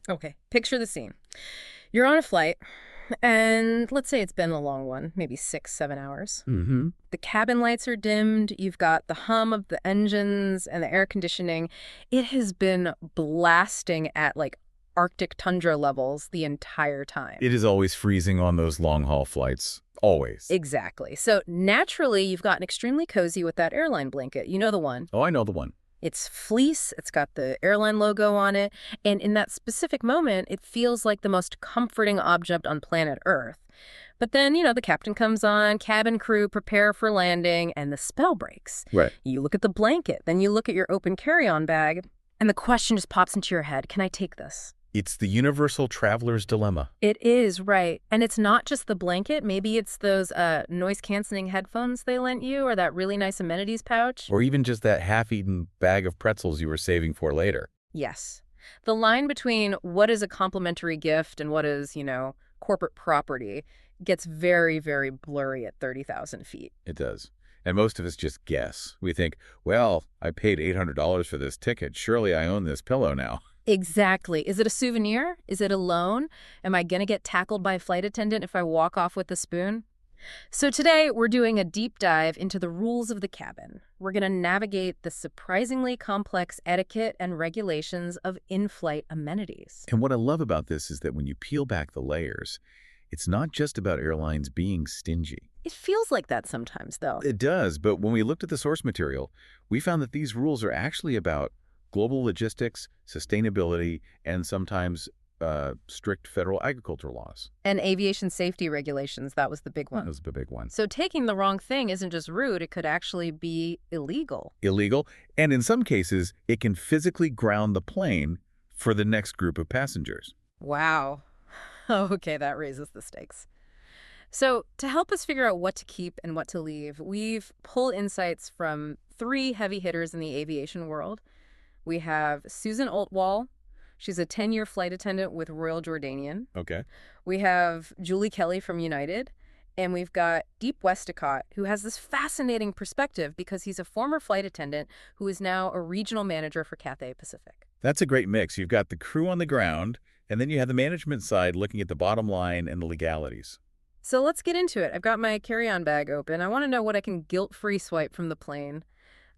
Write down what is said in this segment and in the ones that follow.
Okay, picture the scene. You're on a flight, and let's say it's been a long one, maybe 6, 7 hours. Mm-hmm. The cabin lights are dimmed, you've got the hum of the engines and the air conditioning. It has been blasting at like Arctic tundra levels the entire time. It is always freezing on those long-haul flights. Always. Exactly. So naturally, you've gotten extremely cozy with that airline blanket. You know the one. Oh, I know the one. It's fleece, it's got the airline logo on it, and in that specific moment, it feels like the most comforting object on planet Earth. But then, the captain comes on, cabin crew prepare for landing, and the spell breaks. Right. You look at the blanket, then you look at your open carry-on bag, and the question just pops into your head, can I take this? It's the universal traveler's dilemma. It is, right. And it's not just the blanket. Maybe it's those noise-canceling headphones they lent you, or that really nice amenities pouch. Or even just that half-eaten bag of pretzels you were saving for later. Yes. The line between what is a complimentary gift and what is, corporate property gets very, very blurry at 30,000 feet. It does. And most of us just guess. We think, well, I paid $800 for this ticket. Surely I own this pillow now. Exactly. Is it a souvenir? Is it a loan? Am I going to get tackled by a flight attendant if I walk off with the spoon? So today, we're doing a deep dive into the rules of the cabin. We're going to navigate the surprisingly complex etiquette and regulations of in-flight amenities. And what I love about this is that when you peel back the layers, it's not just about airlines being stingy. It feels like that sometimes, though. It does, but when we looked at the source material, we found that these rules are actually about global logistics, sustainability, and sometimes strict federal agriculture laws. And aviation safety regulations, that was the big one. That was the big one. So taking the wrong thing isn't just rude, it could actually be illegal. Illegal, and in some cases, it can physically ground the plane for the next group of passengers. Wow. Okay, that raises the stakes. So to help us figure out what to keep and what to leave, we've pulled insights from 3 heavy hitters in the aviation world. We have Susan Oltwall. She's a 10-year flight attendant with Royal Jordanian. Okay. We have Julie Kelly from United. And we've got Deep Westacott, who has this fascinating perspective because he's a former flight attendant who is now a regional manager for Cathay Pacific. That's a great mix. You've got the crew on the ground, and then you have the management side looking at the bottom line and the legalities. So let's get into it. I've got my carry-on bag open. I want to know what I can guilt-free swipe from the plane.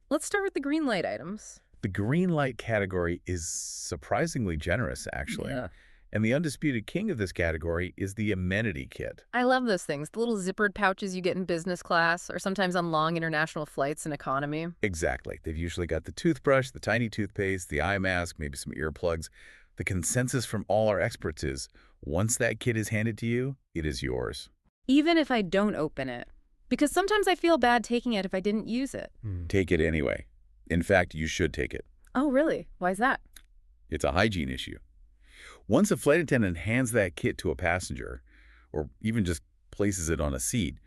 Let's start with the green light items. The green light category is surprisingly generous, actually. Yeah. And the undisputed king of this category is the amenity kit. I love those things, the little zippered pouches you get in business class or sometimes on long international flights in economy. Exactly. They've usually got the toothbrush, the tiny toothpaste, the eye mask, maybe some earplugs. The consensus from all our experts is, once that kit is handed to you, it is yours. Even if I don't open it. Because sometimes I feel bad taking it if I didn't use it. Take it anyway. In fact, you should take it. Oh, really? Why is that? It's a hygiene issue. Once a flight attendant hands that kit to a passenger, or even just places it on a seat,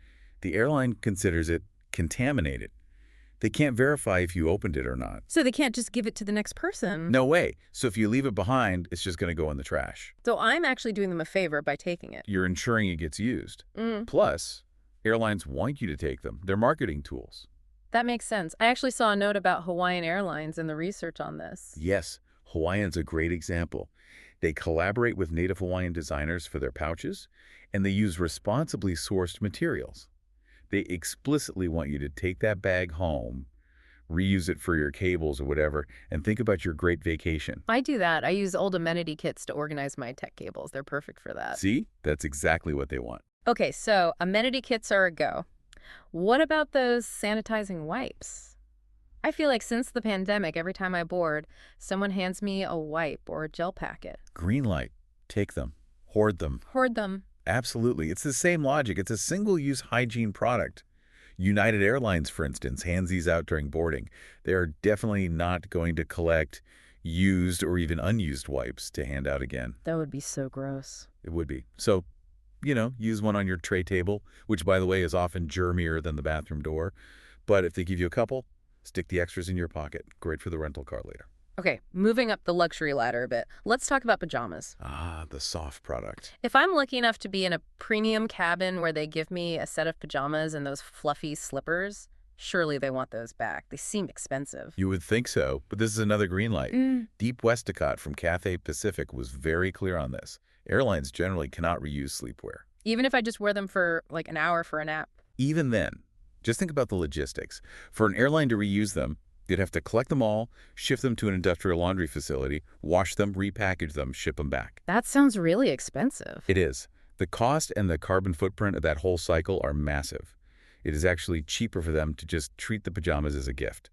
the airline considers it contaminated. They can't verify if you opened it or not. So they can't just give it to the next person? No way. So if you leave it behind, it's just going to go in the trash. So I'm actually doing them a favor by taking it. You're ensuring it gets used. Plus, airlines want you to take them. They're marketing tools. That makes sense. I actually saw a note about Hawaiian Airlines and the research on this. Yes, Hawaiian's a great example. They collaborate with native Hawaiian designers for their pouches, and they use responsibly sourced materials. They explicitly want you to take that bag home, reuse it for your cables or whatever, and think about your great vacation. I do that. I use old amenity kits to organize my tech cables. They're perfect for that. See? That's exactly what they want. Okay, so amenity kits are a go. What about those sanitizing wipes? I feel like since the pandemic, every time I board, someone hands me a wipe or a gel packet. Green light. Take them. Hoard them. Hoard them. Absolutely. It's the same logic. It's a single-use hygiene product. United Airlines, for instance, hands these out during boarding. They are definitely not going to collect used or even unused wipes to hand out again. That would be so gross. It would be. So, use one on your tray table, which, by the way, is often germier than the bathroom door. But if they give you a couple, stick the extras in your pocket. Great for the rental car later. Okay, moving up the luxury ladder a bit. Let's talk about pajamas. Ah, the soft product. If I'm lucky enough to be in a premium cabin where they give me a set of pajamas and those fluffy slippers, Surely they want those back. They seem expensive. You would think so, but this is another green light. Deep Westcott from Cathay Pacific was very clear on this. Airlines generally cannot reuse sleepwear. Even if I just wear them for like an hour for a nap? Even then, just think about the logistics. For an airline to reuse them, you'd have to collect them all, shift them to an industrial laundry facility, wash them, repackage them, ship them back. That sounds really expensive. It is. The cost and the carbon footprint of that whole cycle are massive. It is actually cheaper for them to just treat the pajamas as a gift.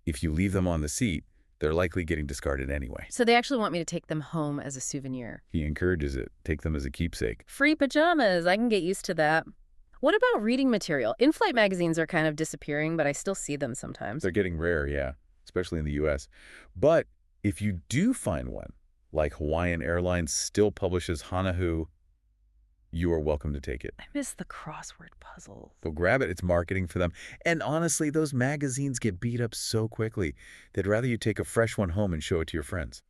If you leave them on the seat, they're likely getting discarded anyway. So they actually want me to take them home as a souvenir. He encourages it. Take them as a keepsake. Free pajamas. I can get used to that. What about reading material? In-flight magazines are kind of disappearing, but I still see them sometimes. They're getting rare, yeah, especially in the U.S. But if you do find one, like Hawaiian Airlines still publishes Hanahu, you are welcome to take it. I miss the crossword puzzles. Go grab it. It's marketing for them. And honestly, those magazines get beat up so quickly. They'd rather you take a fresh one home and show it to your friends.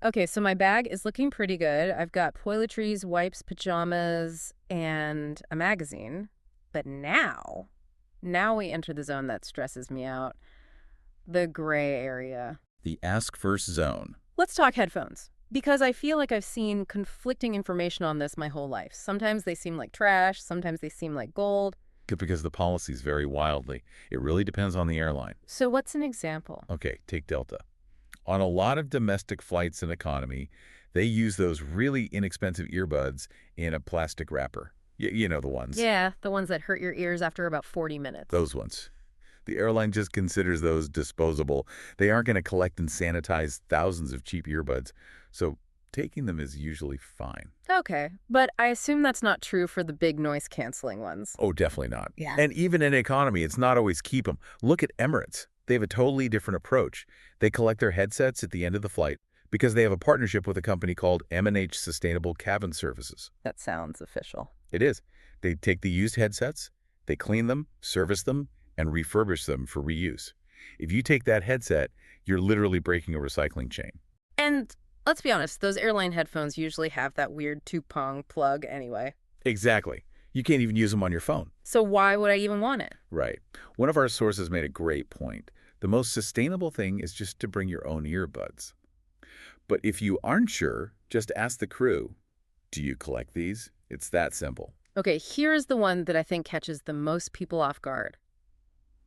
Okay, so my bag is looking pretty good. I've got toiletries, wipes, pajamas, and a magazine. But now we enter the zone that stresses me out. The gray area. The ask first zone. Let's talk headphones. Because I feel like I've seen conflicting information on this my whole life. Sometimes they seem like trash, sometimes they seem like gold. Because the policies vary wildly. It really depends on the airline. So what's an example? Okay, take Delta. On a lot of domestic flights and economy, they use those really inexpensive earbuds in a plastic wrapper. You know the ones. Yeah, the ones that hurt your ears after about 40 minutes. Those ones. The airline just considers those disposable. They aren't going to collect and sanitize thousands of cheap earbuds. So taking them is usually fine. Okay, but I assume that's not true for the big noise-canceling ones. Oh, definitely not. Yeah. And even in economy, it's not always keep them. Look at Emirates. They have a totally different approach. They collect their headsets at the end of the flight because they have a partnership with a company called M&H Sustainable Cabin Services. That sounds official. It is. They take the used headsets, they clean them, service them, and refurbish them for reuse. If you take that headset, you're literally breaking a recycling chain. And let's be honest, those airline headphones usually have that weird two-prong plug anyway. Exactly. You can't even use them on your phone. So why would I even want it? Right. One of our sources made a great point. The most sustainable thing is just to bring your own earbuds. But if you aren't sure, just ask the crew, do you collect these? It's that simple. Okay, here's the one that I think catches the most people off guard.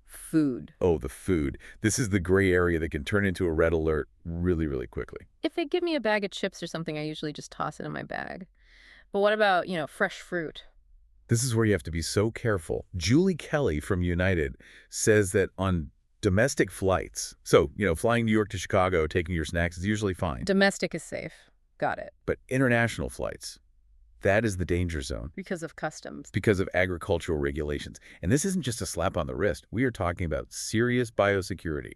Food. Oh, the food. This is the gray area that can turn into a red alert really, really quickly. If they give me a bag of chips or something, I usually just toss it in my bag. But what about, fresh fruit? This is where you have to be so careful. Julie Kelly from United says that on domestic flights, so, flying New York to Chicago, taking your snacks is usually fine. Domestic is safe. Got it. But international flights, that is the danger zone. Because of customs. Because of agricultural regulations. And this isn't just a slap on the wrist. We are talking about serious biosecurity.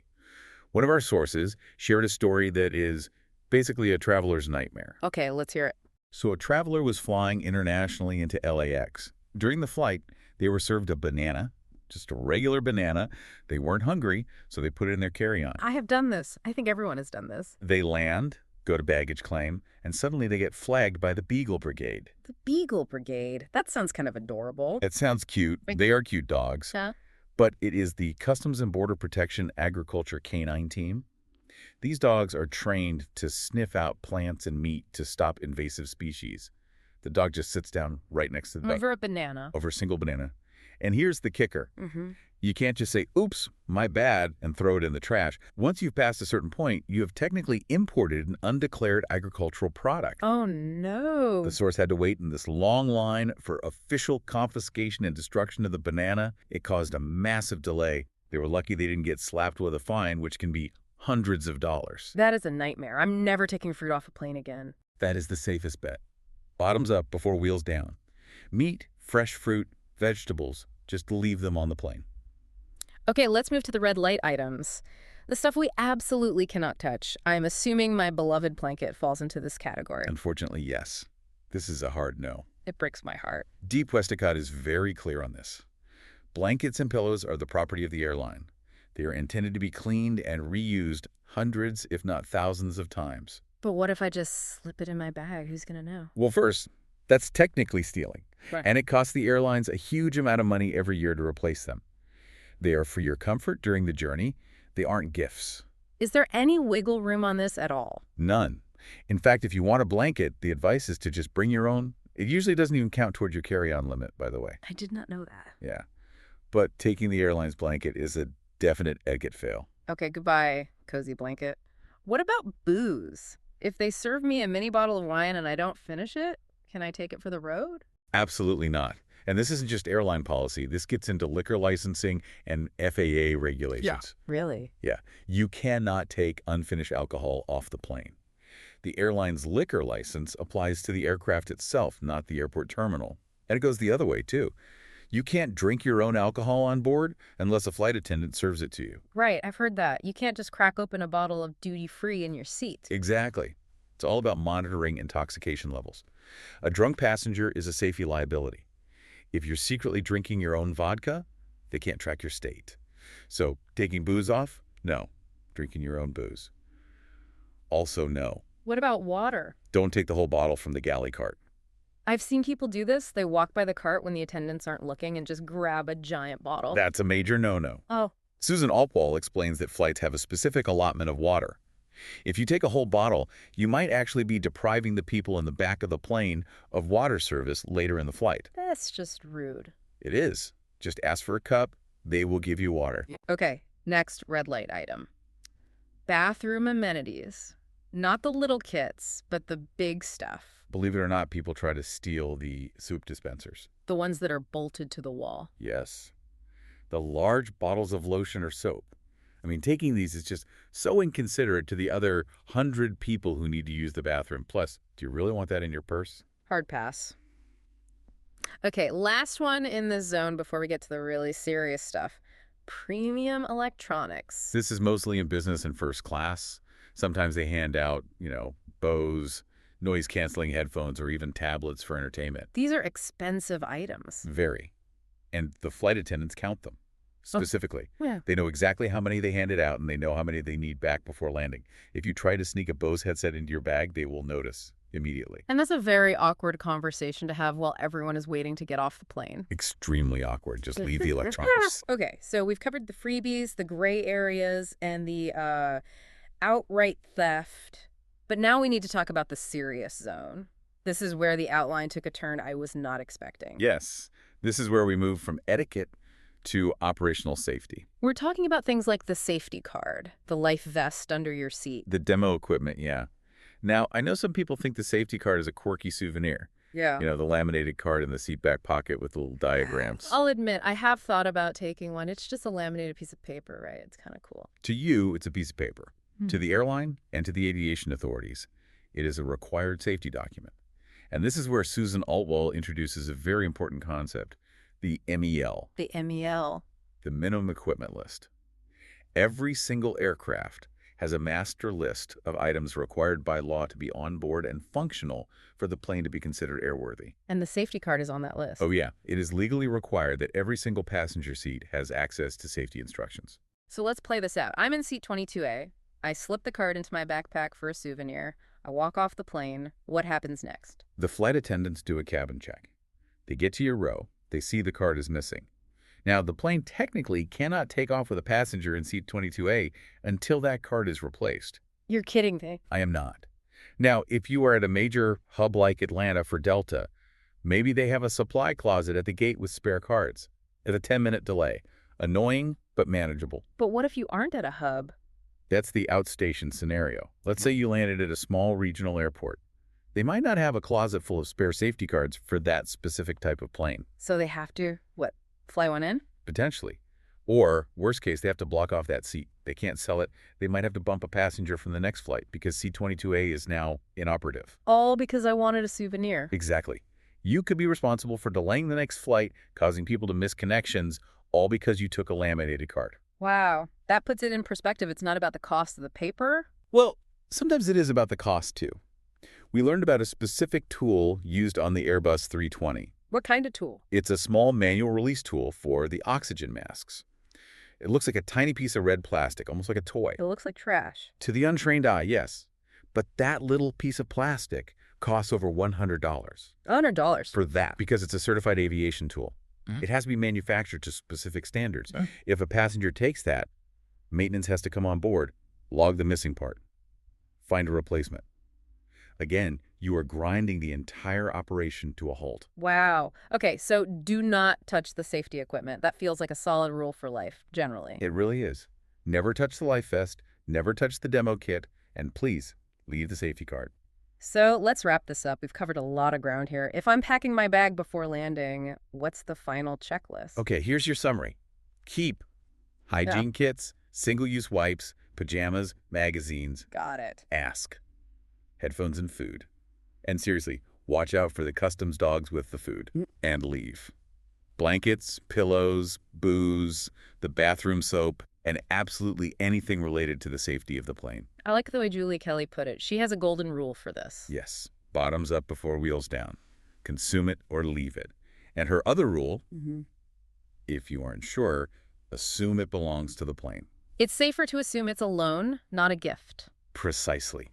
One of our sources shared a story that is basically a traveler's nightmare. Okay, let's hear it. So a traveler was flying internationally into LAX. During the flight, they were served a banana, just a regular banana. They weren't hungry, so they put it in their carry-on. I have done this. I think everyone has done this. They land, go to baggage claim, and suddenly they get flagged by the Beagle Brigade. The Beagle Brigade? That sounds kind of adorable. It sounds cute. They are cute dogs. Huh? But it is the Customs and Border Protection Agriculture Canine Team. These dogs are trained to sniff out plants and meat to stop invasive species. The dog just sits down right next to the Over a banana. Over a single banana. And here's the kicker. Mm-hmm. You can't just say, oops, my bad, and throw it in the trash. Once you've passed a certain point, you have technically imported an undeclared agricultural product. Oh, no. The source had to wait in this long line for official confiscation and destruction of the banana. It caused a massive delay. They were lucky they didn't get slapped with a fine, which can be hundreds of dollars. That is a nightmare. I'm never taking fruit off a plane again. That is the safest bet. Bottoms up before wheels down. Meat, fresh fruit, vegetables, just leave them on the plane. Okay, let's move to the red light items. The stuff we absolutely cannot touch. I'm assuming my beloved blanket falls into this category. Unfortunately, yes. This is a hard no. It breaks my heart. Deep Westcott is very clear on this. Blankets and pillows are the property of the airline. They are intended to be cleaned and reused hundreds, if not thousands of times. But what if I just slip it in my bag? Who's going to know? Well, first, that's technically stealing. Right. And it costs the airlines a huge amount of money every year to replace them. They are for your comfort during the journey. They aren't gifts. Is there any wiggle room on this at all? None. In fact, if you want a blanket, the advice is to just bring your own. It usually doesn't even count towards your carry-on limit, by the way. I did not know that. Yeah. But taking the airline's blanket is a definite etiquette fail. Okay, goodbye, cozy blanket. What about booze? If they serve me a mini bottle of wine and I don't finish it, can I take it for the road? Absolutely not. And this isn't just airline policy. This gets into liquor licensing and FAA regulations. Yeah. Really? Yeah. You cannot take unfinished alcohol off the plane. The airline's liquor license applies to the aircraft itself, not the airport terminal. And it goes the other way, too. You can't drink your own alcohol on board unless a flight attendant serves it to you. Right, I've heard that. You can't just crack open a bottle of duty-free in your seat. Exactly. It's all about monitoring intoxication levels. A drunk passenger is a safety liability. If you're secretly drinking your own vodka, they can't track your state. So, taking booze off? No. Drinking your own booze. Also, no. What about water? Don't take the whole bottle from the galley cart. I've seen people do this. They walk by the cart when the attendants aren't looking and just grab a giant bottle. That's a major no-no. Oh. Susan Altwall explains that flights have a specific allotment of water. If you take a whole bottle, you might actually be depriving the people in the back of the plane of water service later in the flight. That's just rude. It is. Just ask for a cup. They will give you water. Okay, next red light item. Bathroom amenities. Not the little kits, but the big stuff. Believe it or not, people try to steal the soup dispensers. The ones that are bolted to the wall. Yes. The large bottles of lotion or soap. I mean, taking these is just so inconsiderate to the other 100 people who need to use the bathroom. Plus, do you really want that in your purse? Hard pass. Okay, last one in this zone before we get to the really serious stuff. Premium electronics. This is mostly in business and first class. Sometimes they hand out, Bose, noise-canceling headphones, or even tablets for entertainment. These are expensive items. Very. And the flight attendants count them. Specifically. Oh, yeah. They know exactly how many they handed out, and they know how many they need back before landing. If you try to sneak a Bose headset into your bag, they will notice immediately. And that's a very awkward conversation to have while everyone is waiting to get off the plane. Extremely awkward. Just leave the electronics. Okay, so we've covered the freebies, the gray areas, and the outright theft. But now we need to talk about the serious zone. This is where the outline took a turn I was not expecting. Yes. This is where we move from etiquette to operational safety. We're talking about things like the safety card, the life vest under your seat. The demo equipment, yeah. Now, I know some people think the safety card is a quirky souvenir. Yeah. The laminated card in the seat back pocket with little diagrams. I'll admit, I have thought about taking one. It's just a laminated piece of paper, right? It's kind of cool. To you, it's a piece of paper. To the airline and to the aviation authorities, it is a required safety document. And this is where Susan Altwall introduces a very important concept, the MEL. The MEL. The minimum equipment list. Every single aircraft has a master list of items required by law to be on board and functional for the plane to be considered airworthy. And the safety card is on that list. Oh, yeah. It is legally required that every single passenger seat has access to safety instructions. So let's play this out. I'm in seat 22A. I slip the card into my backpack for a souvenir. I walk off the plane. What happens next? The flight attendants do a cabin check. They get to your row. They see the card is missing. Now, the plane technically cannot take off with a passenger in seat 22A until that card is replaced. You're kidding me. I am not. Now, if you are at a major hub like Atlanta for Delta, maybe they have a supply closet at the gate with spare cards. At a 10-minute delay. Annoying, but manageable. But what if you aren't at a hub? That's the outstation scenario. Let's say you landed at a small regional airport. They might not have a closet full of spare safety cards for that specific type of plane. So they have to, fly one in? Potentially. Or, worst case, they have to block off that seat. They can't sell it. They might have to bump a passenger from the next flight because seat 22A is now inoperative. All because I wanted a souvenir. Exactly. You could be responsible for delaying the next flight, causing people to miss connections, all because you took a laminated card. Wow. That puts it in perspective. It's not about the cost of the paper. Well, sometimes it is about the cost, too. We learned about a specific tool used on the Airbus 320. What kind of tool? It's a small manual release tool for the oxygen masks. It looks like a tiny piece of red plastic, almost like a toy. It looks like trash. To the untrained eye, yes. But that little piece of plastic costs over $100. $100? For that, because it's a certified aviation tool. It has to be manufactured to specific standards. Yeah. If a passenger takes that, maintenance has to come on board, log the missing part, find a replacement. Again, you are grinding the entire operation to a halt. Wow. Okay, so do not touch the safety equipment. That feels like a solid rule for life, generally. It really is. Never touch the life vest, never touch the demo kit, and please leave the safety card. So let's wrap this up. We've covered a lot of ground here. If I'm packing my bag before landing, what's the final checklist? Okay, here's your summary. Keep hygiene kits, single-use wipes, pajamas, magazines. Got it. Ask. Headphones and food. And seriously, watch out for the customs dogs with the food. And leave. Blankets, pillows, booze, the bathroom soap, and absolutely anything related to the safety of the plane. I like the way Julie Kelly put it. She has a golden rule for this. Yes, bottoms up before wheels down. Consume it or leave it. And her other rule, if you aren't sure, assume it belongs to the plane. It's safer to assume it's a loan, not a gift. Precisely.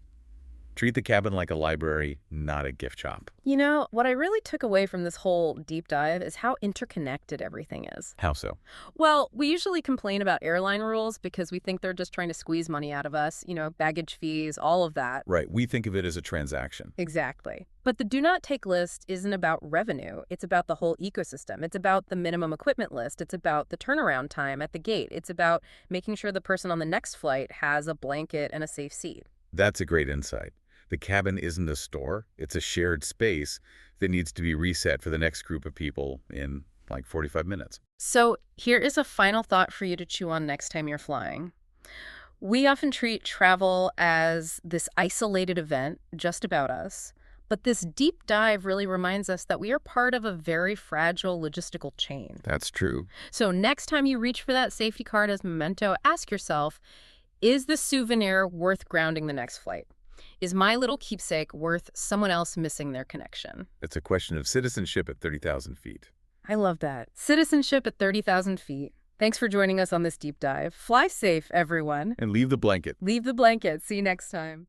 Treat the cabin like a library, not a gift shop. You know, what I really took away from this whole deep dive is how interconnected everything is. How so? Well, we usually complain about airline rules because we think they're just trying to squeeze money out of us, baggage fees, all of that. Right, we think of it as a transaction. Exactly. But the do not take list isn't about revenue. It's about the whole ecosystem. It's about the minimum equipment list. It's about the turnaround time at the gate. It's about making sure the person on the next flight has a blanket and a safe seat. That's a great insight. The cabin isn't a store. It's a shared space that needs to be reset for the next group of people in like 45 minutes. So here is a final thought for you to chew on next time you're flying. We often treat travel as this isolated event just about us, but this deep dive really reminds us that we are part of a very fragile logistical chain. That's true. So next time you reach for that safety card as memento, ask yourself, is the souvenir worth grounding the next flight? Is my little keepsake worth someone else missing their connection? It's a question of citizenship at 30,000 feet. I love that. Citizenship at 30,000 feet. Thanks for joining us on this deep dive. Fly safe, everyone. And leave the blanket. Leave the blanket. See you next time.